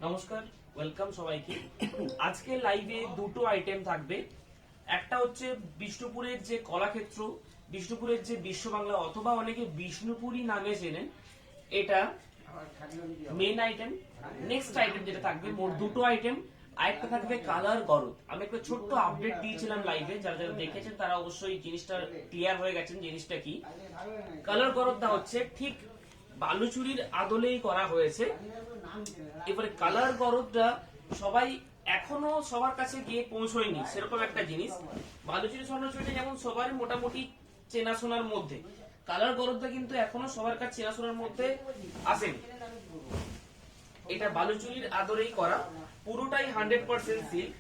নমস্কার, ওয়েলকাম সবাইকে। আজকে লাইভে দুটো আইটেম থাকবে। একটা হচ্ছে বিষ্ণুপুরের যে কলাক্ষেত্র, বিষ্ণুপুরের যে বিশ্ব বাংলা অথবা অনেকে বিষ্ণুপুরী নামে চেনেন, এটা মেন আইটেম। নেক্সট আইটেম যেটা থাকবে, মোট দুটো আইটেম। আরেকটা থাকবে কালার গরদ। আমি একটা ছোট্ট আপডেট দিয়েছিলাম লাইভে, যারা যারা দেখেছেন তারা অবশ্যই জিনিসটা ক্লিয়ার হয়ে গেছেন। জিনিসটা কি, কালার গরদটা হচ্ছে ঠিক বালুচুরির আদলেই করা হয়েছে। এবারে কালার গরদটা সবাই এখনো সবার কাছে গিয়ে পৌঁছয়নি, সেরকম একটা জিনিস। বালুচুরি স্বর্ণচুরিটা যেমন সবার মোটামুটি চেনাশোনার মধ্যে, কালার গরদটা কিন্তু এখনো সবার কাছে চেনাশোনার মধ্যে আসেনি। এটা বালুচুরির আদরেই করা, পুরোটাই 100% সিল্ক।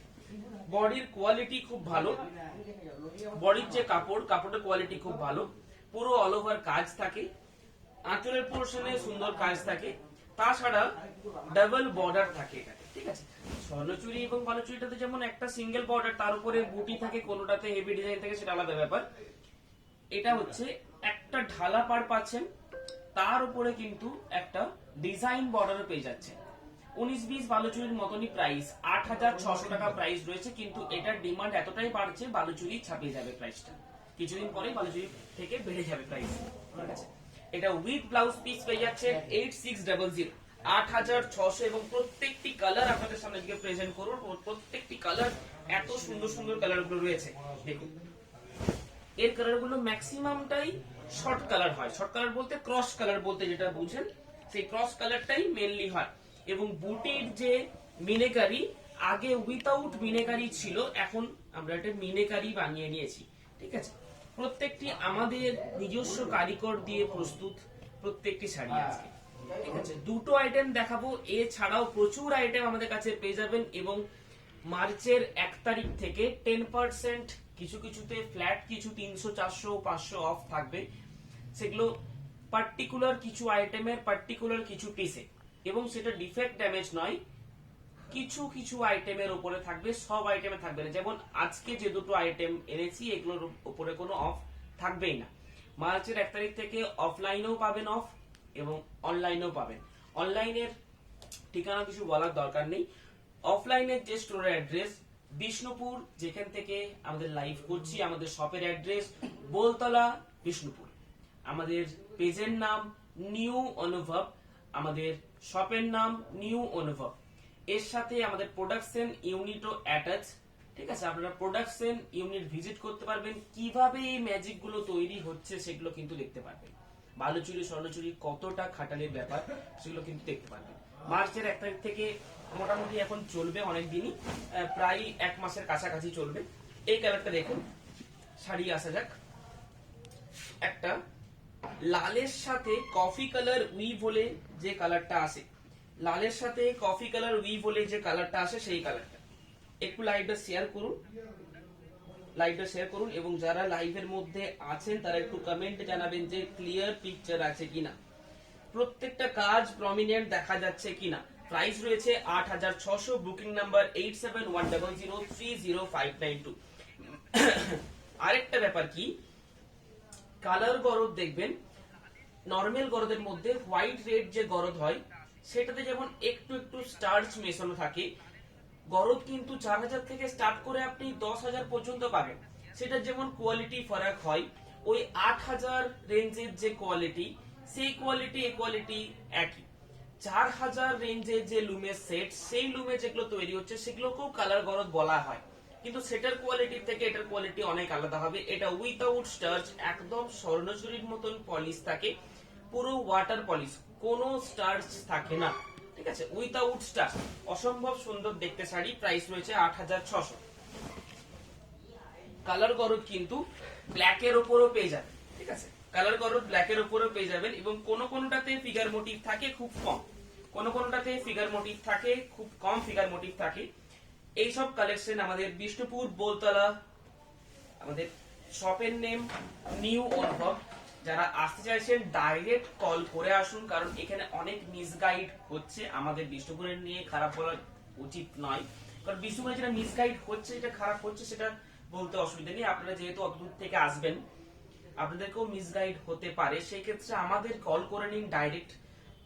বডির কোয়ালিটি খুব ভালো, বডির যে কাপড়ের কোয়ালিটি খুব ভালো। পুরো অল ওভার কাজ থাকে, আঁচলের পোর্শনে সুন্দর কাজ থাকে, তাছাড়া ডাবল বর্ডার থাকে এটাতে। ঠিক আছে, স্বর্ণচুরি এবং বালুচুরিটাতে যেমন একটা সিঙ্গেল বর্ডার, তার উপরে বুটি থাকে, কোনোটাতে হেভি ডিজাইন থাকে, সেটা আলাদা ব্যাপার। এটা হচ্ছে একটা ঢালা পাড় পাচ্ছেন, তার উপরে কিন্তু একটা ডিজাইন বর্ডারও পেয়ে যাচ্ছে। 19-20 বালুচুরির মতনই প্রাইস, 8,600 টাকা প্রাইস রয়েছে। কিন্তু এটার ডিমান্ড এতটাই বাড়ছে, বালুচুরি ছাপিয়ে যাবে প্রাইসটা। কিছুদিন পরেই বালুচুরি থেকে বেড়ে যাবে প্রাইস। ঠিক আছে, এটা উইথ ব্লাউজ পিস পেয়ে যাচ্ছে 8600, 8,600। এবং প্রত্যেকটি কালার আপনাদের সামনে আজকে প্রেজেন্ট করব। প্রত্যেকটি কালার এত সুন্দর সুন্দর কালার গুলো রয়েছে। দেখুন, এর কালার গুলো ম্যাক্সিমামটাই শর্ট কালার হয়। শর্ট কালার বলতে ক্রস কালার বলতে যেটা বুঝেন, সেই ক্রস কালারটাই মেনলি হয়। এবং বুটির যে মিনেকারি, আগে উইথাউট মিনেকারি ছিল, এখন আমরা এটা মিনেকারি বানিয়ে নিয়েছি। ঠিক আছে, প্রত্যেকটি আমাদের নিজস্ব কারিগর দিয়ে প্রস্তুত প্রত্যেকটি শাড়ি আছে। ঠিক আছে, দুটো আইটেম দেখাবো, এছাড়াও প্রচুর আইটেম আমাদের কাছে পেয়ে যাবেন। এবং মার্চের 1 তারিখ থেকে 10% কিছু কিছুতে ফ্ল্যাট, কিছু 300, 400, 500 অফ থাকবে। সেগুলো পার্টিকুলার কিছু আইটেমের, পার্টিকুলার কিছু পিসে, এবং সেটা ডিফেক্ট ড্যামেজ নয়, কিছু কিছু আইটেমের উপরে থাকবে, সব আইটেমে থাকবে না। যেমন আজকে যে দুটো আইটেম এনেছি, এগুলোর উপরে কোনো অফ থাকবেই না। মার্চের 1 তারিখ থেকে অফলাইনেও পাবেন অফ, এবং অনলাইনেও পাবেন। অনলাইনের ঠিকানা কিছু বলার দরকার নেই। অফলাইনের যে স্টোরের অ্যাড্রেস, বিষ্ণুপুর, যেখান থেকে আমাদের লাইভ করছি, আমাদের শপের অ্যাড্রেস বোলতলা, বিষ্ণুপুর। আমাদের পেজের নাম নিউ অনুভব, আমাদের শপের নাম নিউ অনুভব। এর সাথে আমাদের প্রোডাকশন ইউনিটও অ্যাটাচ। ঠিক আছে, আপনারা প্রোডাকশন ইউনিট ভিজিট করতে পারবেন, কিভাবে এই ম্যাজিক গুলো তৈরি হচ্ছে সেগুলো কিন্তু দেখতে পারবেন। বালুচুরি স্বর্ণচুরি কতটা খাটালির ব্যাপার, সেগুলো কিন্তু দেখতে পারবেন। মার্চের 1 তারিখ থেকে মোটামুটি এখন চলবে অনেক দিনই, প্রায় 1 মাসের কাছাকাছি চলবে। এই কালারটা দেখুন, শাড়ি আসা যাক। একটা লালের সাথে কফি কালার উইভ হলে যে কালারটা আসে, লালের সাথে কফি কালার উইভ হলে যে কালারটা আসে, সেই কালারটা একটু লাইভটা শেয়ার করুন, লাইভটা শেয়ার করুন। এবং যারা লাইভের মধ্যে আছেন তারা একটু কমেন্টে জানাবেন যে ক্লিয়ার পিকচার আছে কিনা, প্রত্যেকটা কাজ প্রমিনেন্ট দেখা যাচ্ছে কিনা। প্রাইস রয়েছে 8,600, বুকিং নাম্বার 8710030592। আরেকটা ব্যাপার কি, কালার গরদ দেখবেন, নরমাল গরদের মধ্যে হোয়াইট রেড যে গরদ হয়, সেটাতে যেমন একটু একটু স্টার্চ মেশানো থাকে। গরদ কিন্তু 4,000 থেকে স্টার্ট করে আপনি 10,000 পর্যন্ত পাবেন। সেটা যেমন কোয়ালিটি ফারাক হয়, ওই 8,000 রেঞ্জের যে কোয়ালিটি, সেই কোয়ালিটি এই কোয়ালিটি একই। 4,000 রেঞ্জের যে লুমের সেট, সেই লুমে যেগুলো তৈরি হচ্ছে সেগুলোকেও কালার গরদ বলা হয়, কিন্তু সেটার কোয়ালিটির থেকে এটার কোয়ালিটি অনেক আলাদা হবে। এটা উইথাউট স্টার্চ, একদম স্বর্ণচুরির মতন পলিশ থাকে, পুরো ওয়াটার পলিশ, কোনো স্টার্চ থাকে না। ঠিক আছে, উইথাউট স্টার্চ, অসম্ভব সুন্দর দেখতে শাড়ি। প্রাইস রয়েছে 8,600। কালার গরদ কিন্তু ব্ল্যাকের উপরও পেয়ে যাবেন। ঠিক আছে, কালার গরদ ব্ল্যাকের উপরও পেয়ে যাবেন। এবং কোন কোনটাতে ফিগার মোটিভ থাকে খুব কম, কোন কোনটাতে ফিগার মোটিভ থাকে খুব কম, ফিগার মোটিভ থাকে। এইসব কালেকশন আমাদের বিষ্ণুপুর বোলতলা, আমাদের শপের নেম নিউ অনুভব। যারা আসতে চাইছেন ডাইরেক্ট কল করে আসুন, কারণ এখানে অনেক মিসগাইড হচ্ছে। আমাদের বিষ্ণুপুরের নিয়ে খারাপ বলা উচিত নয়, কারণ বিষ্ণুপুরে যেটা মিসগাইড হচ্ছে, যেটা খারাপ হচ্ছে, সেটা বলতে অসুবিধা নেই। আপনারা যেহেতু অত দূর থেকে আসবেন, আপনাদেরকেও মিসগাইড হতে পারে, সেই ক্ষেত্রে আমাদের কল করে নিন ডাইরেক্ট,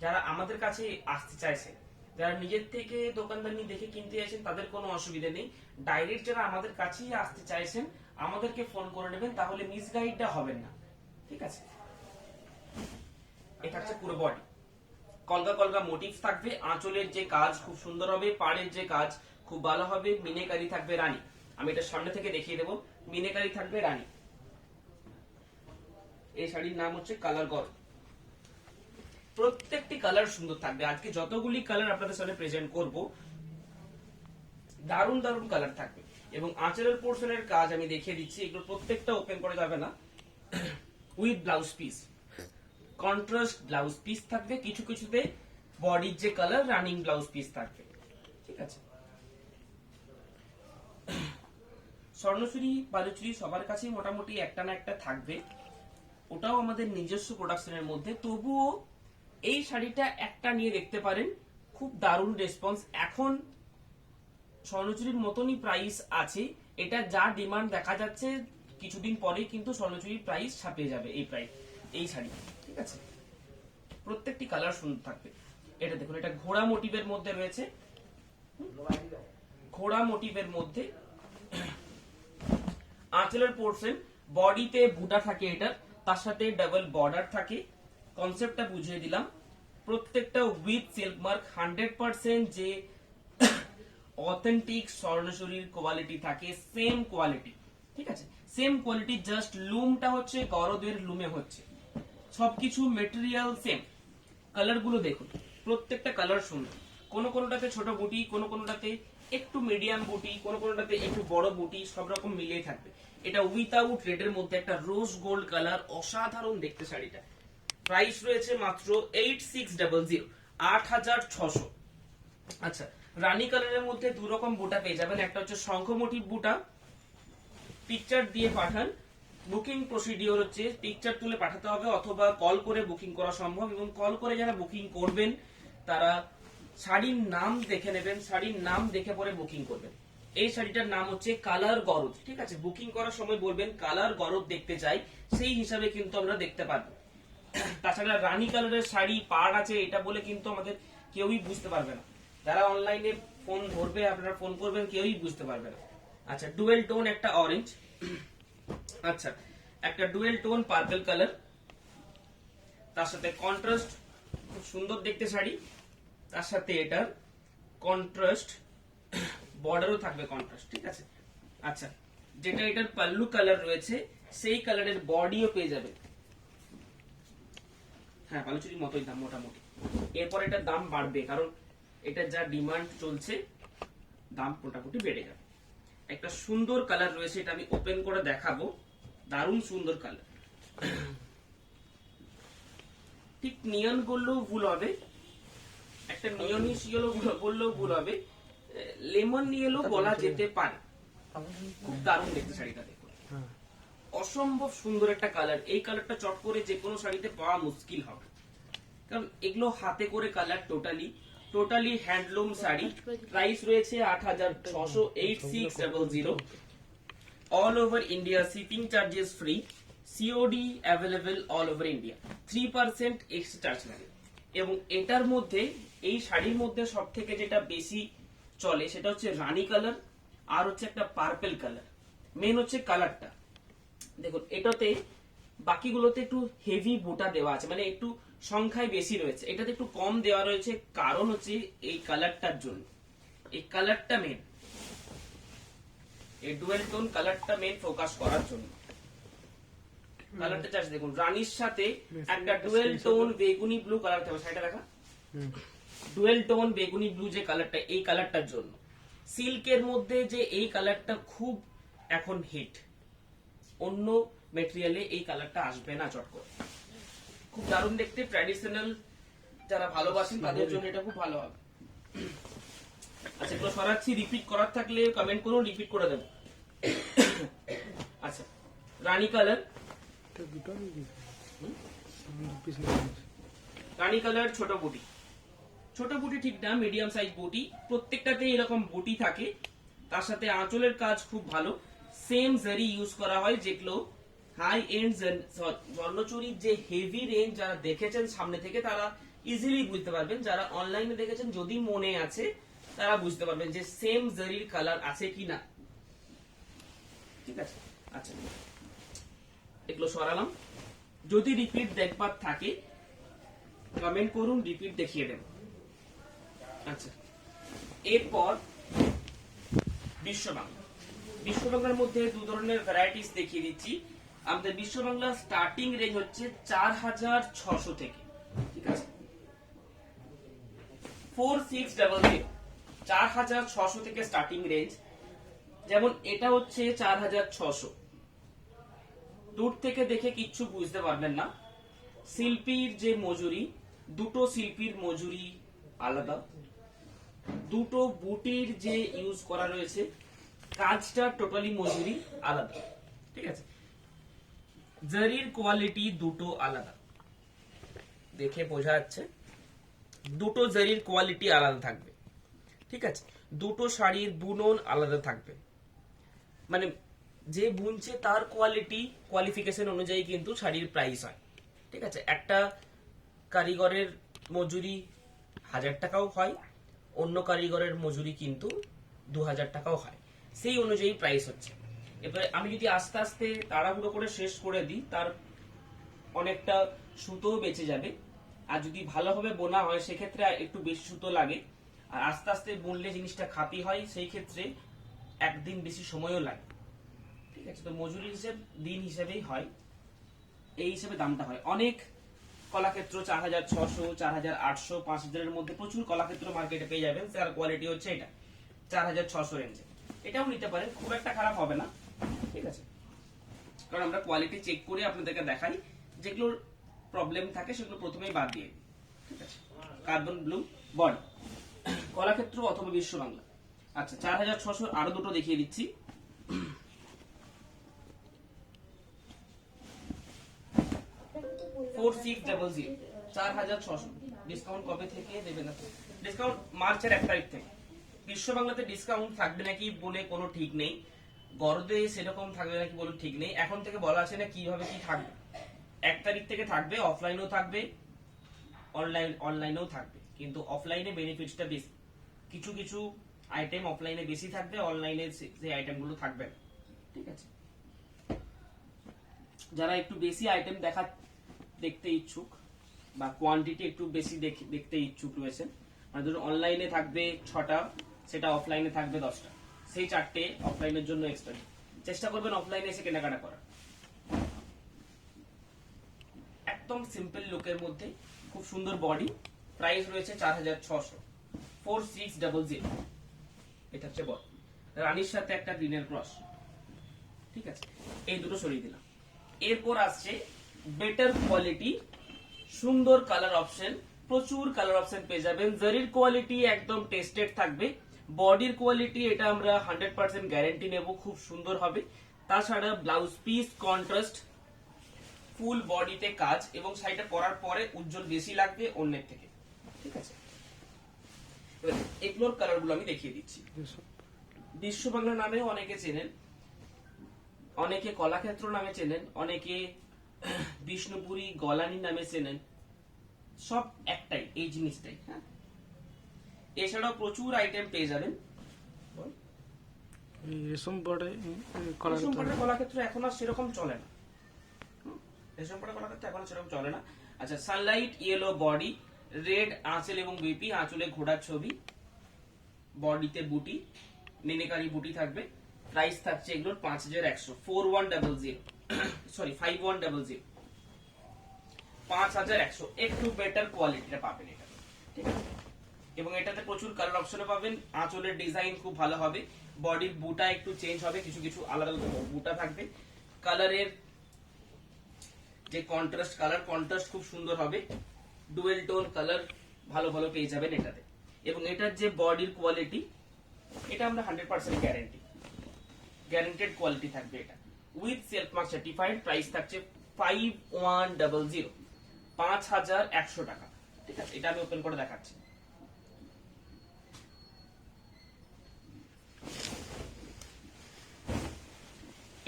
যারা আমাদের কাছে আসতে চাইছে। যারা নিজের থেকে দোকানদানি দেখে কিনতে চাইছেন তাদের কোনো অসুবিধা নেই। ডাইরেক্ট যারা আমাদের কাছেই আসতে চাইছেন আমাদেরকে ফোন করে নেবেন, তাহলে মিসগাইডটা হবেন না। ঠিক আছে, এটা হচ্ছে পুরো বডি। কলকা কলকা মোটিভ থাকবে, আঁচলের যে কাজ খুব সুন্দর হবে, পাড়ের যে কাজ খুব ভালো হবে, মিনেকারি থাকবে রানী। আমি এটা সামনে থেকে দেখিয়ে দেবো, মিনেকারি থাকবে রানী। এই শাড়ির নাম হচ্ছে কালার গড়। প্রত্যেকটি কালার সুন্দর থাকবে। আজকে যতগুলি কালার আপনাদের সামনে প্রেজেন্ট করব, দারুণ দারুণ কালার থাকবে। এবং আঁচলের পোর্শনের কাজ আমি দেখিয়ে দিচ্ছি, এগুলো প্রত্যেকটা ওপেন করা যাবে না। With blouse piece, contrast blouse piece থাকবে, কিছু কিছুতে বডির যে কালার রানিং ব্লাউজ পিস থাকবে। ঠিক আছে, স্বর্ণচুরি বালুচুরি সবার কাছেই মোটামুটি একটা না একটা থাকবে, ওটাও আমাদের নিজস্ব প্রোডাকশনের মধ্যে। তবুও এই শাড়িটা একটা নিয়ে দেখতে পারেন, খুব দারুণ রেসপন্স। এখন স্বর্ণচুরির মতনই প্রাইস আছে, এটা যা ডিমান্ড দেখা যাচ্ছে কিছুদিন পরেই কিন্তু স্বর্ণচুরির প্রাইস ছাপিয়ে যাবে এই শাড়ি। ঠিক আছে, প্রত্যেকটি কালার সুন্দর থাকবে। এটা দেখুন, এটা ঘোড়া মোটিভের মধ্যে রয়েছে, ঘোড়া মোটিভের মধ্যে আঁচলের পোর্শন, বডিতে বুটা থাকে এটা, তার সাথে ডাবল বর্ডার থাকে। কনসেপ্টটা বুঝিয়ে দিলাম। প্রত্যেকটা উইথ সিল্ক মার্ক, 100% যে অথেন্টিক স্বর্ণচুরির কোয়ালিটি থাকে, সেম কোয়ালিটি। ঠিক আছে, সেম কোয়ালিটি, জাস্ট লুমটা হচ্ছে গরদের লুমে হচ্ছে, সবকিছু মেটেরিয়াল সেম। কালার গুলো দেখুন, প্রত্যেকটা কালার সুন্দর। কোনোটাতে ছোট বুটি, কোনোটাতে একটু মিডিয়াম বুটি, কোনোটাতে একটু বড় বুটি, সব রকম মিলিয়ে থাকবে। এটা উইথাউট রেডের মধ্যে একটা রোজ গোল্ড কালার, অসাধারণ দেখতে শাড়িটা। প্রাইস রয়েছে মাত্র 8600, 8600। আচ্ছা, রানী কালারের মধ্যে দু রকম বুটা পেয়ে যাবেন, একটা হচ্ছে শঙ্খ মোটিভ বুটা। পিকচার দিয়ে পাঠান, বুকিং প্রসিডিওর হচ্ছে পিকচার তুলে পাঠাতে হবে, অথবা কল করে বুকিং করা সম্ভব। এবং কল করে যারা বুকিং করবেন তারা শাড়ির নাম দেখে নেবেন, শাড়ির নাম দেখে পরে বুকিং করবেন। এই শাড়িটার নাম হচ্ছে কালার গরদ। ঠিক আছে, বুকিং করার সময় বলবেন কালার গরদ দেখতে চাই, সেই হিসাবে কিন্তু আমরা দেখতে পারবো। তাছাড়া রানী কালারের শাড়ি পাড় আছে এটা বলে কিন্তু আমাদের কেউই বুঝতে পারবে না। যারা অনলাইনে ফোন ধরবে, আপনারা ফোন করবেন, কেউই বুঝতে পারবে না। আচ্ছা, ডুয়েল টোন একটা অরেঞ্জ, আচ্ছা একটা ডুয়েল টোন পার্পল কালার, তার সাথে কন্ট্রাস্ট, খুব সুন্দর দেখতে শাড়ি। তার সাথে এটার কন্ট্রাস্ট বর্ডারও থাকবে কন্ট্রাস্ট। ঠিক আছে, আচ্ছা যেটা এটার পাল্লু কালার রয়েছে সেই কালারের বডিও পেয়ে যাবে। হ্যাঁ, বালুচুরির মতোই দাম মোটামুটি। এরপর এটার দাম বাড়বে, কারণ এটা যা ডিমান্ড চলছে, দাম মোটামুটি বেড়ে যাবে। একটা সুন্দর কালার রয়েছে, এটা আমি ওপেন করে দেখাবো, দারুণ সুন্দর কালার। ঠিক নিয়ন বললেও ভুল হবে, একটা নিয়নিশ ইয়েলো বললেও ভুল হবে, লেমন ইয়েলো বলা যেতে পারে। খুব দারুণ দেখতে শাড়িটা, দেখুন অসম্ভব সুন্দর একটা কালার। এই কালারটা চট করে যে কোনো শাড়িতে পাওয়া মুশকিল হবে, কারণ এগুলো হাতে করে colour, totally handloom sari. Price রয়েছে 8600, 8600। All over India shipping charges free, COD available all over India. 3% extra charge লাগে। এবং এটার মধ্যে, এই শাড়ির মধ্যে সব থেকে যেটা বেশি চলে সেটা হচ্ছে রানী কালার, আর হচ্ছে একটা পার্পল কালার। মেন হচ্ছে কালারটা দেখুন, এটাতে বাকিগুলোতে একটু হেভি বুটা দেওয়া আছে, মানে একটু সংখ্যায় বেশি রয়েছে, এটাতে একটু কম দেওয়া রয়েছে। কারণ হচ্ছে এই কালারটার জন্য, এই কালারটা মেন, এই ডুয়েল টোন কালারটা মেন ফোকাস করার জন্য। কালারটা চার্জ দেখুন, রানীর সাথে একটা ডুয়েল টোন বেগুনি ব্লু কালার থাকবে। শাড়িটা দেখা, ডুয়েল টোন বেগুনি ব্লু যে কালারটা, এই কালারটার জন্য। সিল্কের মধ্যে যে এই কালারটা খুব এখন হিট, অন্য মেটেরিয়ালে এই কালারটা আসবে না চট করে। খুব দারুণ দেখতে, ট্র্যাডিশনাল যারা ভালোবাসেন তাদের জন্য এটা খুব ভালো হবে। আচ্ছা, এগুলো সরাচ্ছি, রিপিট করার থাকলে কমেন্ট করুন, রিপিট করে দেবো। আচ্ছা, রানী কালার, রানী কালার ছোট বুটি, ছোট বুটি ঠিক না, মিডিয়াম সাইজ বুটি। প্রত্যেকটাতে এরকম বুটি থাকে। তার সাথে আঁচলের কাজ খুব ভালো, সেম জারি ইউজ করা হয়, যেগুলো হাই এন্ড স্বর্ণচুরির যে হেভি রেঞ্জ যারা দেখেছেন সামনে থেকে, তারা ইজিলি বুঝতে পারবেন। যারা অনলাইনে দেখেছেন যদি মনে আছে তারা বুঝতে পারবেন যে সেম জারির কালার আছে কিনা। ঠিক আছে, আচ্ছা এগুলো সরালাম। যদি রিপিট দেখবার থাকে কমেন্ট করুন, রিপিট দেখিয়ে দেব। আচ্ছা, এরপর বিশ্ববাংলা। বিশ্ববাংলার মধ্যে দু ধরনের ভ্যারাইটিস দেখিয়ে দিচ্ছি। আমাদের বিশ্ববাংলা স্টার্টিং রেঞ্জ হচ্ছে 4600 থেকে। ঠিক আছে, 4600 4600 থেকে স্টার্টিং রেঞ্জ। যেমন এটা হচ্ছে 4600, দূর থেকে দেখে কিচ্ছু বুঝতে পারবেন না। শিল্পীর যে মজুরি, দুটো শিল্পীর মজুরি আলাদা, দুটো বুটির যে ইউজ করা রয়েছে কাজটা টোটালি মজুরি আলাদা। ঠিক আছে, জারির কোয়ালিটি দুটো আলাদা, দেখে বোঝা যাচ্ছে দুটো জারির কোয়ালিটি আলাদা থাকবে। ঠিক আছে, দুটো শাড়ির বুনন আলাদা থাকবে, মানে যে বুনছে তার কোয়ালিফিকেশন অনুযায়ী কিন্তু শাড়ির প্রাইস হয়। ঠিক আছে, একটা কারিগরের মজুরি 1000 টাকাও হয়, অন্য কারিগরের মজুরি কিন্তু 2000 টাকাও হয়, সেই অনুযায়ী প্রাইস হচ্ছে। এবারে আমি যদি আস্তে আস্তে তাড়াহুড়ো করে শেষ করে দিই তার অনেকটা সুতোও বেঁচে যাবে, আর যদি ভালোভাবে বোনা হয় সেক্ষেত্রে একটু বেশি সুতো লাগে, আর আস্তে আস্তে বুনলে জিনিসটা খাঁটি হয় সেই ক্ষেত্রে একদিন বেশি সময়ও লাগে। ঠিক আছে, তো মজুরি হিসেব দিন হিসেবেই হয়, এই হিসেবে দামটা হয়। অনেক কলাক্ষেত্র 4600, 4800, 5000 এর মধ্যে প্রচুর কলাক্ষেত্র মার্কেটে পেয়ে যাবেন, যার কোয়ালিটি হচ্ছে এটা 4600 রেঞ্জে। এটাও নিতে পারেন, খুব একটা খারাপ হবে না। ঠিক আছে, কারণ আমরা কোয়ালিটি চেক করে আপনাদেরকে দেখাই, যেগুলোর প্রবলেম থাকে সেগুলো প্রথমেই বাদ দিয়ে দিই। ঠিক আছে, কার্বন ব্লু বডি, কলাক্ষেত্র অথবা বিশ্ব বাংলা। আচ্ছা, 4600 আরো দুটো দেখিয়ে দিচ্ছি। ডিসকাউন্ট কবে থেকে দেবেন? ডিসকাউন্ট মার্চের 1 তারিখ থেকে। বিশ্ব বাংলাতে ডিসকাউন্ট থাকবে নাকি বলে কোনো ঠিক নেই, গরদে সেরকম থাকবে নাকি বলে ঠিক নেই, এখন থেকে বলা আছে না কিভাবে কি থাকবে। 1 তারিখ থেকে থাকবে, অফলাইনেও থাকবে, অনলাইনেও থাকবে, কিন্তু অফলাইনে বেনিফিটসটা বেশি। কিছু কিছু আইটেম অফলাইনে বেশি থাকবে, অনলাইনে সেই আইটেমগুলো থাকবে না। ঠিক আছে, যারা একটু বেশি আইটেম দেখতে ইচ্ছুক বা কোয়ান্টিটি একটু বেশি দেখতে ইচ্ছুক রয়েছেন, মানে ধরুন অনলাইনে থাকবে 6টা, সেটা অফলাইনে থাকবে 10টা, সেই 4টে অফলাইনের জন্য এক্সট্রা। চেষ্টা করবেন অফলাইনে এসে কেনাকাটা করার। একদম সিম্পল লুকের মধ্যে খুব সুন্দর বডি, প্রাইস রয়েছে 4600, 4600। এটা হচ্ছে বডি, রানীর সাথে একটা গ্রিনের ক্রস। ঠিক আছে, এই দুটো সরিয়ে দিলাম। এরপর আসছে বেটার কোয়ালিটি, সুন্দর কালার অপশন, প্রচুর কালার অপশন পেয়ে যাবেন। জারির কোয়ালিটি একদম টেস্টেড থাকবে, বডির কোয়ালিটি এটা আমরা 100% গ্যারান্টি নেব, খুব সুন্দর হবে। তাছাড়া ব্লাউজ পিস কন্ট্রাস্ট, ফুল বডিতে কাজ, এবং শাড়িটা পরার পরে উজ্জ্বল বেশি লাগবে অন্যের থেকে। ঠিক আছে, এবার এগুলোর কালার গুলো আমি দেখিয়ে দিচ্ছি। বিশ্ব বাংলা নামেও অনেকে চেনেন, অনেকে কলাক্ষেত্র নামে চেনেন, অনেকে বিষ্ণুপুরি গলানি নামে চেনেন, সব একটাই, এই জিনিসটাই। হ্যাঁ, এছাড়াও প্রচুর আইটেম পেয়ে যাবেন। রেশম পাড়ের কলাক্ষেত্র এখন আর সেরকম চলে না, রেশম পাড়ের কলাক্ষেত্র এখন সেরকম চলে না। আচ্ছা, সানলাইট ইয়েলো বডি, রেড আঁচল এবং বিপি, আঁচলে ঘোড়ার ছবি, বডিতে বুটি, মিনিকারি বুটি থাকবে। প্রাইস থাকছে এগুলোর 5100, 4100, সরি 5100, 5100। একটু বেটার কোয়ালিটিটা পাবেন এটা। ঠিক আছে, এবং এটাতে প্রচুর কালার অপশনে পাবেন। আঁচলের ডিজাইন খুব ভালো হবে, বডির বুটা একটু চেঞ্জ হবে, কিছু কিছু আলাদা আলাদা বুটা থাকবে। কালারের যে কন্ট্রাস্ট, কালার কন্ট্রাস্ট খুব সুন্দর হবে, ডুয়েল টোন কালার ভালো ভালো পেয়ে যাবেন এটাতে। এবং এটার যে বডির কোয়ালিটি, এটা আমরা 100% গ্যারান্টেড কোয়ালিটি থাকবে এটা, with self mark certified. Price থাকছে 5100, 5100 টাকা। ঠিক আছে, এটা আমি ওপেন করে দেখাচ্ছি।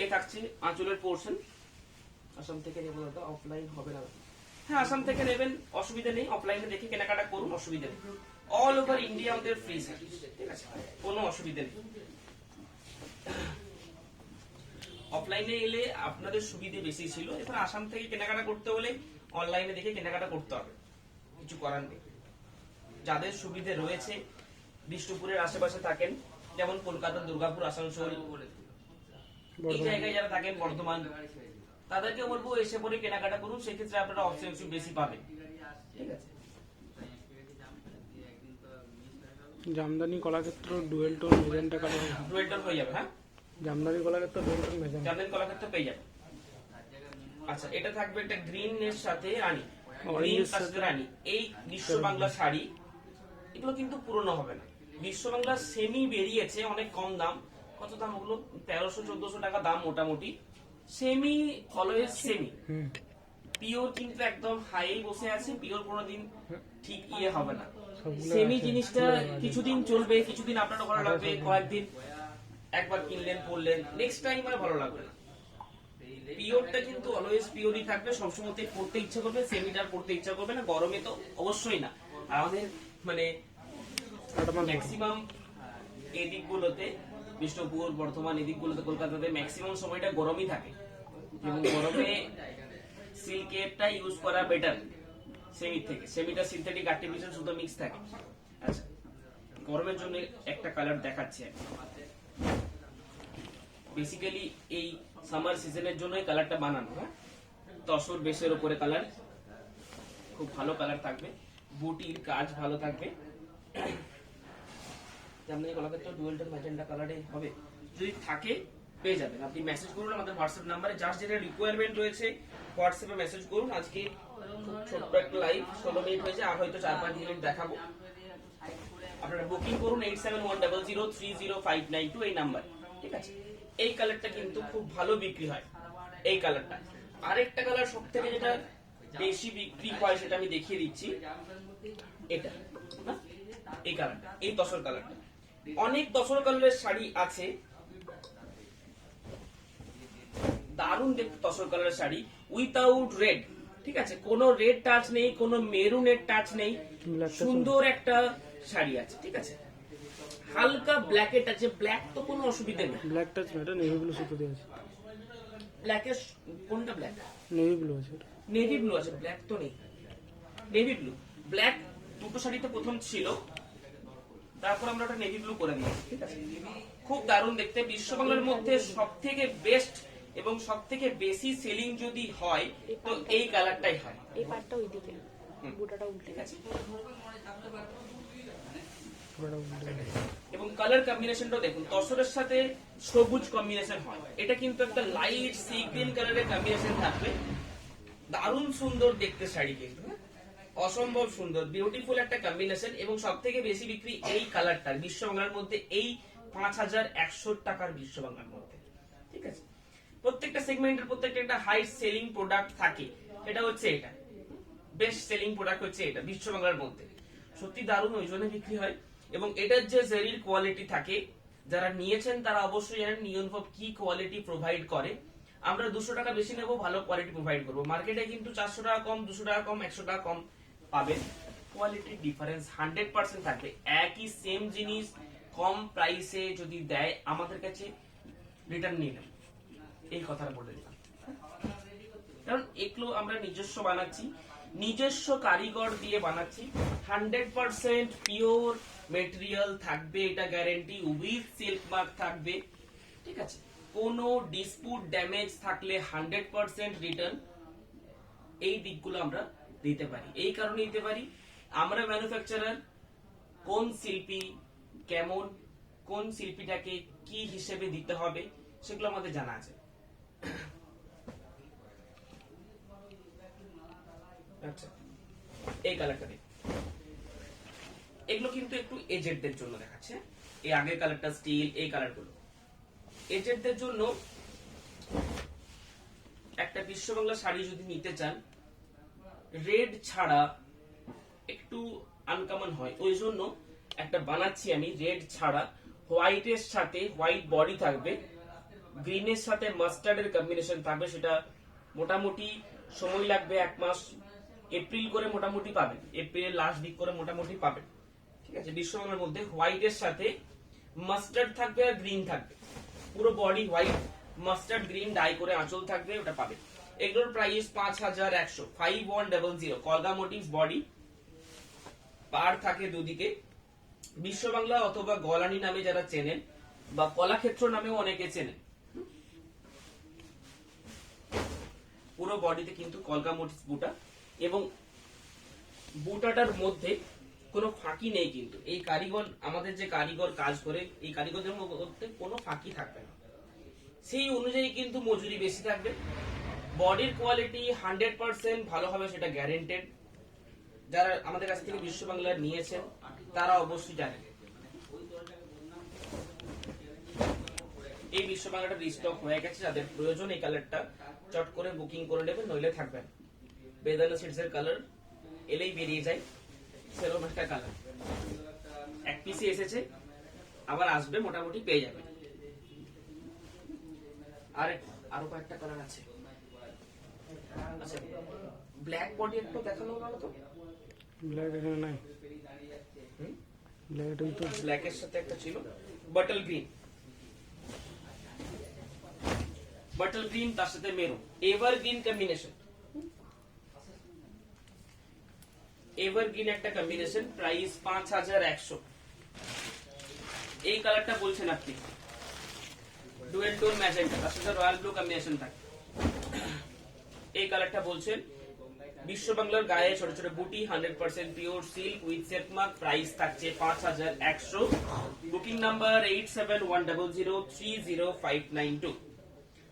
এই থাকছে আঁচলের পোর্শন, আসাম থেকে অফলাইন হবে না। হ্যাঁ আসাম থেকে নেবেন অসুবিধা নেই, অফলাইনে দেখে কেনাকাটা করুন, অসুবিধা নেই। অল ওভার ইন্ডিয়া আমাদের ফ্রি সার্ভিস, ঠিক আছে, কোনো অসুবিধা নেই। অফলাইনে এলে আপনাদের সুবিধে বেশি ছিল, এবার আসাম থেকে কেনাকাটা করতে হলে অনলাইনে দেখে কেনাকাটা করতে হবে, কিছু করার নেই। যাদের সুবিধে রয়েছে বিষ্ণুপুরের আশেপাশে থাকেন, যেমন কলকাতা, দুর্গাপুর, আসানসোল, এই জায়গায় যারা থাকেন, বর্ধমান, তাদেরকে বলবো এসে পরে কেনাকাটা করুন, সেক্ষেত্রে আপনারা অপশন বেশি পাবেন, ঠিক আছে। Jamdani Kalakshetra dual tone magenta colour, dual tone হয়ে যাবে। হ্যাঁ Jamdani Kalakshetra dual tone magenta, Jamdani Kalakshetra পেয়ে যাবেন। আচ্ছা, এটা থাকবে একটা গ্রিন এর সাথে রানী, গ্রিন অরেঞ্জের সাথে সাথে রানী, এই বিশ্ব বাংলা শাড়ি, এগুলো কিন্তু পুরনো হবে না। বিশ্ব বাংলা সেমি বেরিয়েছে অনেক কম দাম, কত দাম ওগুলো, 1300-1400 টাকা দাম মোটামুটি। সেমি অলওয়েজ সেমি, পিওর কিন্তু একদম হাই বসে আছে, পিওর কোনোদিন ঠিক ইয়ে হবে না। সেমি জিনিসটা কিছুদিন চলবে, কিছুদিন আপনারও ভালো লাগবে, কয়েকদিন একবার কিনলেন পরলেন, নেক্সট টাইম আর ভালো লাগবে না। পিওরটা কিন্তু অলওয়েজ পিওরই থাকবে, সবসময় পড়তে ইচ্ছা করবে, সেমিটার পড়তে ইচ্ছা করবে না, গরমে তো অবশ্যই না। আর আমাদের মানে ম্যাক্সিমাম এই দিকগুলোতে, বিষ্ণুপুর, বর্ধমান, এই দিকগুলোতে, কলকাতাতে ম্যাক্সিমাম সময়টা গরমই থাকে, এবং গরমে সিল্কেরটা ইউজ করা বেটার সেমি থেকে। সেমিটা সিনথেটিক আর্টিফিশিয়াল সুতো মিক্স থাকে। আচ্ছা, গরমের জন্য একটা কালার দেখাচ্ছি, বেসিক্যালি এই সামার সিজনের জন্য এই কালারটা বানানো। হ্যাঁ, তসর বেশের উপরে কালার, খুব ভালো কালার থাকবে, বুটির কাজ ভালো থাকবে। Jamdani Kalakshetra dual tone magenta কালারে হবে, যদি থাকে পেয়ে যাবেন। আপনি মেসেজ করুন আমাদের হোয়াটসঅ্যাপ নাম্বারে, যার যেটা রিকোয়ারমেন্ট রয়েছে হোয়াটসঅ্যাপে মেসেজ করুন। আজকে ছোট্ট একটা লাইভ 16 মিনিট হয়েছে, আর হয়তো 4-5 মিনিট দেখাবো। আপনারা বুকিং করুন 8710030592 এই নাম্বার, ঠিক আছে। এই কালারটা কিন্তু খুব ভালো বিক্রি হয়, এই কালারটা। আরেকটা কালার সব থেকে যেটা বেশি বিক্রি হয় সেটা আমি দেখিয়ে দিচ্ছি, এটা না, এই কালারটা, এই তসর কালারটা। অনেক তসর কালারের শাড়ি আছে, দারুণ দেখতে তসর কালারের শাড়ি, উইথাউট রেড, ঠিক আছে, কোনো রেড টাচ নেই, কোনো মেরুনের টাচ নেই, সুন্দর একটা শাড়ি আছে, ঠিক আছে। হালকা ব্ল্যাকের টাচে, ব্ল্যাক তো কোনো অসুবিধা নেই, ব্ল্যাক টাচ না, এটা নেভি ব্লু সুতো দিয়ে আছে। ব্ল্যাকের কোনটা ব্ল্যাক? নেভি ব্লু আছে, এটা নেভি ব্লু আছে, ব্ল্যাক তো নেই। নেভি ব্লু, ব্ল্যাক দুটো শাড়িতে প্রথম ছিল, তারপর আমরা ওটা নেভি ব্লু করে দিয়েছি, ঠিক আছে। খুব দারুণ দেখতে, বিশ্ববাংলার মধ্যে সব থেকে বেস্ট এবং সব থেকে বেশি সেলিং যদি হয় তো এই কালারটাই হয়। এই পাটটা ওইদিকে, বুটাটা উল্টে গেছে। এবং কালার কম্বিনেশনটাও দেখুন, তসরের সাথে সবুজ কম্বিনেশন হয়, এটা কিন্তু একটা লাইট সি গ্রিন কালারের কম্বিনেশন থাকবে, দারুণ সুন্দর দেখতে শাড়ি কিন্তু, অসম্ভব সুন্দর, বিউটিফুল একটা কম্বিনেশন। এবং সব থেকে বেশি বিক্রি এই কালারটার বিশ্ববাংলার মধ্যে, এই 5100 টাকার বিশ্ববাংলার মধ্যে, ঠিক আছে। প্রত্যেকটা সেগমেন্টের প্রত্যেকটা একটা হাই সেলিং প্রোডাক্ট থাকে, এটা হচ্ছে এটা বেস্ট সেলিং প্রোডাক্ট হচ্ছে এটা বিশ্ববাংলার মধ্যে, সত্যি দারুণ, ওই জন্য বিক্রি হয়। এবং এটার যে জেরির কোয়ালিটি থাকে, যারা নিয়েছেন তারা অবশ্যই জানেন নিয়নফব কি কোয়ালিটি প্রোভাইড করে। আমরা 200 টাকা বেশি নেব, ভালো কোয়ালিটি প্রোভাইড করবো। মার্কেটে কিন্তু 400 টাকা কম, 200 টাকা কম, 100 টাকা কম পাবেন, কোয়ালিটির ডিফারেন্স 100% থাকবে। একই সেম জিনিস কম প্রাইসে যদি দেয়, আমাদের কাছে রিটার্ন নিয়ে নেন, এই কথাটা বলে দিলাম। কারণ এগুলো আমরা নিজস্ব বানাচ্ছি, নিজস্ব কারিগর দিয়ে বানাচ্ছি, 100% পিওর মেটেরিয়াল থাকবে, এটা গ্যারান্টি, উইথ সিল্ক মার্ক থাকবে, ঠিক আছে। কোনো ডিসপুট ড্যামেজ থাকলে 100% রিটার্ন, এই দিকগুলো আমরা দিতে পারি। এই কারণে দিতে পারি, আমরা ম্যানুফ্যাকচারার, কোন শিল্পী কেমন, কোন শিল্পীটাকে কি হিসেবে দিতে হবে সেগুলো আমাদের জানা আছে। আচ্ছা, এই কালারটা দেখুন, এগুলো কিন্তু একটু এজেডদের জন্য দেখাচ্ছে, এই আগের কালারটা স্টিল, এই কালারগুলো এজেডদের জন্য। একটা বিশ্ববাংলা শাড়ি যদি নিতে চান, রেড ছাড়া একটু আনকমন হয়, ওই জন্য একটা বানাচ্ছি আমি রেড ছাড়া, হোয়াইটের সাথে হোয়াইট বডি থাকবে, গ্রিনের সাথে মাস্টার্ডের কম্বিনেশন থাকবে, সেটা মোটামুটি সময় লাগবে 1 মাস এপ্রিল করে মোটামুটি পাবেন, এপ্রিলের লাস্ট দিক করে মোটামুটি পাবেন। ঠিক আছে, বিশ্ববাংলার মধ্যে হোয়াইটের সাথে মাস্টার্ড থাকবে আর গ্রিন থাকবে, পুরো body white, mustard green die করে আঁচল থাকবে, ওটা পাবে। এগুলোর প্রাইস 5100, 5100। কলগা মোটিভস বডি, পার থাকে দুদিকে। বিশ্ববাংলা অথবা গলানি নামে যারা চেনেন বা কলাক্ষেত্র নামেও অনেকে চেনেন, পুরো বডিতে কিন্তু কলগা মোটিভস বুটা, এবং বুটাটার মধ্যে কোনো ফাঁকি নেই কিন্তু। এই কারিগর, আমাদের যে কারিগর কাজ করে, এই কারিগরদের মধ্যে কোনো ফাঁকি থাকবে না, সেই অনুযায়ী কিন্তু মজুরি বেশি থাকবে। বডির কোয়ালিটি 100% ভালো হবে, সেটা গ্যারেন্টেড। যারা আমাদের কাছ থেকে বিশ্ববাংলা নিয়েছেন তারা অবশ্যই জানেন। এই বিশ্ববাংলাটা রিস্টক হয়ে গেছে, যাদের প্রয়োজন এই কালারটা চট করে বুকিং করে নেবেন, নইলে থাকবেন। বেদানা সিডস এর কালার এলেই বেরিয়ে যায়, সেরকম একটা কালার। এক পিসে এসেছে, আবার আসবে, মোটামুটি পেয়ে যাবে। আরো কয়েকটা কালার আছে। আচ্ছা, ব্ল্যাক বডি একটু দেখানো ভালো তো। ব্ল্যাক এখানে নাই, ব্ল্যাক তো ব্ল্যাকের সাথে একটা ছিল বাটল গ্রিন, বাটল গ্রিন তার সাথে মেরুন, এভারগ্রিন কম্বিনেশন, এভারগ্রিন একটা কম্বিনেশন। প্রাইস 5100। এই কালারটা বলছেন আপনি, ডুয়েল টোন ম্যাজেন্টা, তার সাথে রয়্যাল ব্লু কম্বিনেশন থাকে। এই কালারটা বলছেন। বিশ্ববাংলার গায়ে ছোট ছোট বুটি, 100% pure silk with set mark. Price থাকছে 5100। Booking number 8710030592,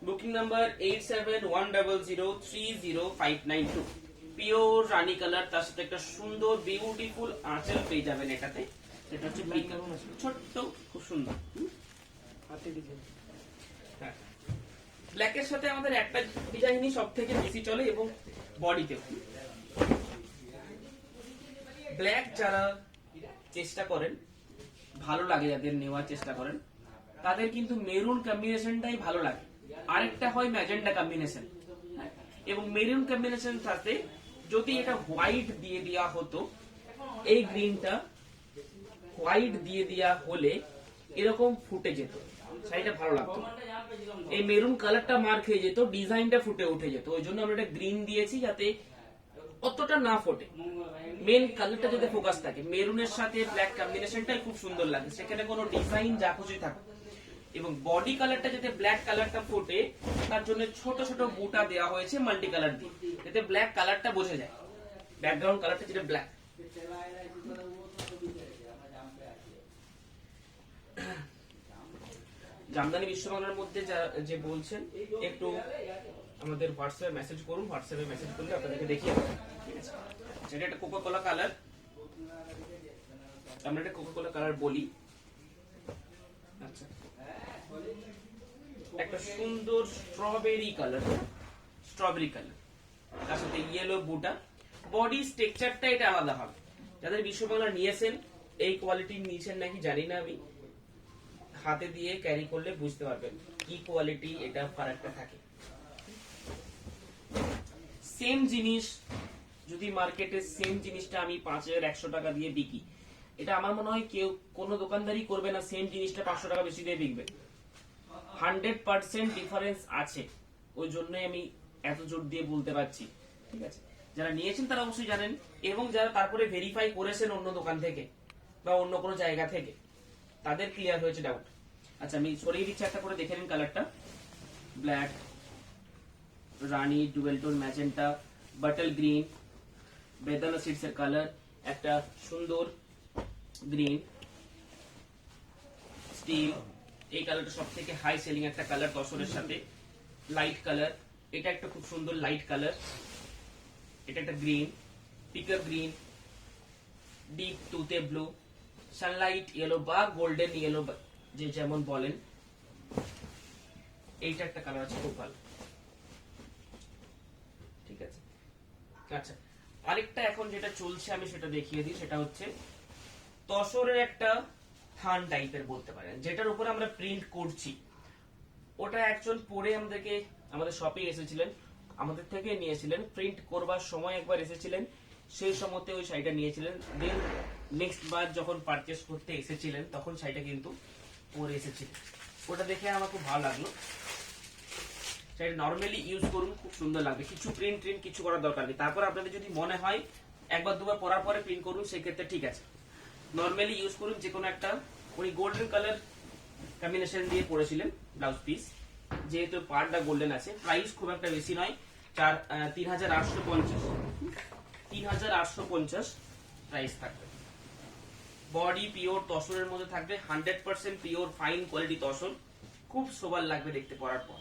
booking number 8710030592। Pure রানী কালার, তার সাথে একটা সুন্দর বিউটিফুল আঁচল পেয়ে যাবেন এটাতে। এটা হচ্ছে ছোট্ট, খুব সুন্দর হাতে ডিজাইন। হ্যাঁ, ব্ল্যাকের সাথে আমাদের একটা ডিজাইনই সব থেকে বেশি চলে, এবং বডিতে ব্ল্যাক যারা চেষ্টা করেন, ভালো লাগে যাদের নেওয়ার চেষ্টা করেন, তাদের কিন্তু মেরুন কম্বিনেশনটাই ভালো লাগে। আরেকটা হয় ম্যাজেন্ডা কম্বিনেশন, এবং মেরুন কম্বিনেশন সাথে যদি এটা হোয়াইট দিয়ে দেওয়া হতো, এই গ্রিনটা হোয়াইট দিয়ে দেওয়া হলে এরকম ফুটে যেত, শাড়িটা ভালো লাগতো। এই মেরুন কালারটা মার খেয়ে যেত, ডিজাইনটা ফুটে উঠে যেত। ওই জন্য আমরা এটা গ্রিন দিয়েছি, যাতে অতটা না ফোটে, মেন কালারটা যাতে ফোকাস থাকে। মেরুনের সাথে ব্ল্যাক কম্বিনেশনটাই খুব সুন্দর লাগে, সেখানে কোনো ডিজাইন যা খুশি থাকে। এবং বডি কালারটা যাতে ব্ল্যাক কালারটা ফোটে, তার জন্য ছোট ছোট বুটা দেওয়া হয়েছে মাল্টি কালার দিয়ে, যাতে ব্ল্যাক কালারটা বোঝা যায়, ব্যাকগ্রাউন্ড কালারটা যেটা ব্ল্যাক। জামদানি বিশ্ববাংলার মধ্যে যে বলছেন, একটু আমাদের হোয়াটসঅ্যাপে মেসেজ করুন, হোয়াটসঅ্যাপে মেসেজ করলে আপনাদেরকে দেখিয়ে দেবো। ঠিক আছে, যেটা একটা কোকা কোলা কালার, আমরা এটা কোকা কোলা কালার বলি। আচ্ছা, একটা সুন্দর স্ট্রবেরি কালার, স্ট্রবেরি কালার, তার সাথে ইয়েলো বুটা। বডি স্ট্রাকচারটা এটা আলাদা হবে। যাদের বিশ্ববাংলা নিয়েছেন, এই কোয়ালিটি নিয়েছেন নাকি জানি না আমি, হাতে দিয়ে ক্যারি করলে বুঝতে পারবেন কি কোয়ালিটি, এটা ফারাকটা থাকে। সেম জিনিস যদি মার্কেটে সেম জিনিসটা আমি 5100 টাকা দিয়ে বিকি, এটা আমার মনে হয় কেউ কোনো দোকানদারই করবে না সেম জিনিসটা 500 টাকা বেশি দিয়ে বিকবে। 100% ডিফারেন্স আছে, ওই জন্যই আমি এত জোর দিয়ে বলতে পারছি। ঠিক আছে, যারা নিয়েছেন তারা অবশ্যই জানেন, এবং যারা তারপরে ভেরিফাই করেছেন অন্য দোকান থেকে বা অন্য কোনো জায়গা থেকে, তাদের ক্লিয়ার হয়েছে ডাউট। আচ্ছা, আমি সরিয়ে দিচ্ছি একটা করে, দেখে নিন কালারটা। ব্ল্যাক, রানী, dual tone magenta, bottle green, বেদানা সিডস এর কালার, একটা সুন্দর গ্রিন, স্টিল। এই কালারটা সব থেকে হাই সেলিং একটা কালার, তসরের সাথে লাইট কালার। এটা একটা খুব সুন্দর লাইট কালার। এটা একটা গ্রিন, পিকার গ্রিন, ডিপ তুতে ব্লু, সানলাইট ইয়েলো বা গোল্ডেন ইয়েলো, যে যেমন বলেন। এইটা একটা কালার আছে, খুব ভালো। ঠিক আছে, আচ্ছা, আরেকটা এখন যেটা চলছে আমি সেটা দেখিয়ে দিই। সেটা হচ্ছে তসরের একটা থান টাইপের বলতে পারেন, যেটার উপরে আমরা প্রিন্ট করছি। ওটা একজন পরে আমাদের শপে এসেছিলেন, আমাদের থেকে নিয়েছিলেন, প্রিন্ট করবার সময় একবার এসেছিলেন, সেই সময়তে ওই শাড়িটা নিয়েছিলেন, দেন নেক্সট বার যখন পারচেস করতে এসেছিলেন তখন শাড়িটা কিন্তু পরে এসেছিলেন। ওটা দেখে আমার খুব ভালো লাগলো। শাড়িটা নর্মালি ইউজ করুন, খুব সুন্দর লাগবে, কিছু প্রিন্ট কিছু করার দরকার নেই। তারপর আপনাদের যদি মনে হয় একবার দুবার পরার পরে প্রিন্ট করুন, সেক্ষেত্রে ঠিক আছে। নর্মালি ইউজ করুন যে কোনো একটা। উনি গোল্ডেন কালার কম্বিনেশন দিয়ে পরেছিলেন ব্লাউজ পিস, যেহেতু পার্টটা গোল্ডেন আছে। প্রাইস খুব একটা বেশি নয়, ৩,৮50 প্রাইস থাকবে। বডি পিওর তসরের মধ্যে থাকবে, 100% পিওর ফাইন কোয়ালিটি তসর, খুব সোবার লাগবে দেখতে পরার পর।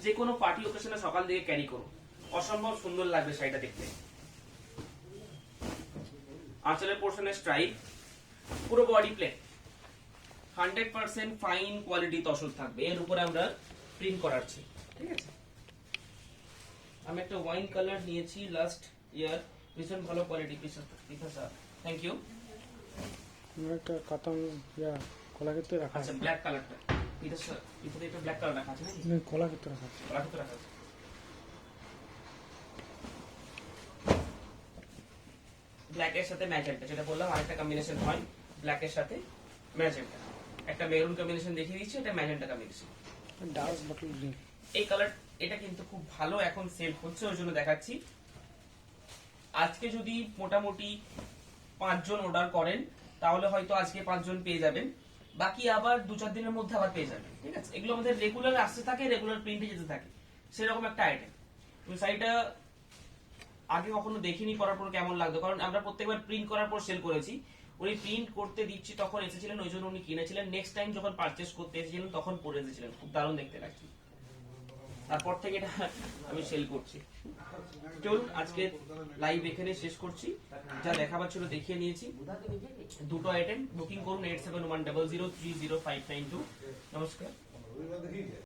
যে কোনো পার্টি ওকেশনে সকাল থেকে ক্যারি করুন, অসম্ভব সুন্দর লাগবে শাড়িটা দেখতে। আঁচলের পোর্শনে স্ট্রাইপ, পুরো body plain, 100% fine quality tussar থাকবে। এর উপরে আমরা প্রিন্ট করাচ্ছি, ঠিক আছে। আমি একটা ওয়াইন কালার নিয়েছি লাস্ট ইয়ার, ভীষণ ভালো কোয়ালিটি পিস। Thank you. আমার একটা কাতান কলাক্ষেত্রে রাখা আচ্ছা, আছে। ব্ল্যাক কালারটা এটা স্যার, এটা একটা ব্ল্যাক কালার রাখা আছে নাকি? কলাক্ষেত্রে রাখা আছে। কলাক্ষেত্রে রাখা আছে। ব্ল্যাকের সাথে ম্যাজেন্টা, যেটা বললাম আরেকটা কম্বিনেশন হয় ব্ল্যাকের সাথে ম্যাজেন্টা। একটা মেরুন কম্বিনেশন দেখিয়ে দিচ্ছি, এটা magenta combination. Dark bottle green. এই কালার, এটা কিন্তু খুব ভালো এখন সেল হচ্ছে, ওই জন্য দেখাচ্ছি। আজকে যদি মোটামুটি 5 জন অর্ডার করেন তাহলে হয়তো আজকে 5 জন পেয়ে যাবেন, বাকি আবার 2-4 দিনের মধ্যে আবার পেয়ে যাবেন, ঠিক আছে। এগুলো আমাদের রেগুলার আসতে থাকে, রেগুলার প্রিন্টে যেতে থাকে, সেরকম একটা আইটেম। ওই শাড়িটা আগে কখনো দেখিনি, পরার পর কেমন লাগতো, কারণ আমরা প্রত্যেকবার প্রিন্ট করার পর সেল করেছি। উনি প্রিন্ট করতে দিচ্ছি তখন এসেছিলেন, ওই জন্য উনি কিনেছিলেন। নেক্সট টাইম যখন পারচেস করতে এসেছিলেন তখন পরে এসেছিলেন, খুব দারুণ দেখতে লাগছে। তারপর থেকে এটা আমি সেল করছি। চলুন আজকে লাইভ এখানে শেষ করছি, যা দেখাবার ছিল দেখিয়ে নিয়েছি। দুটো আইটেম বুকিং করুন 8710030592। নমস্কার।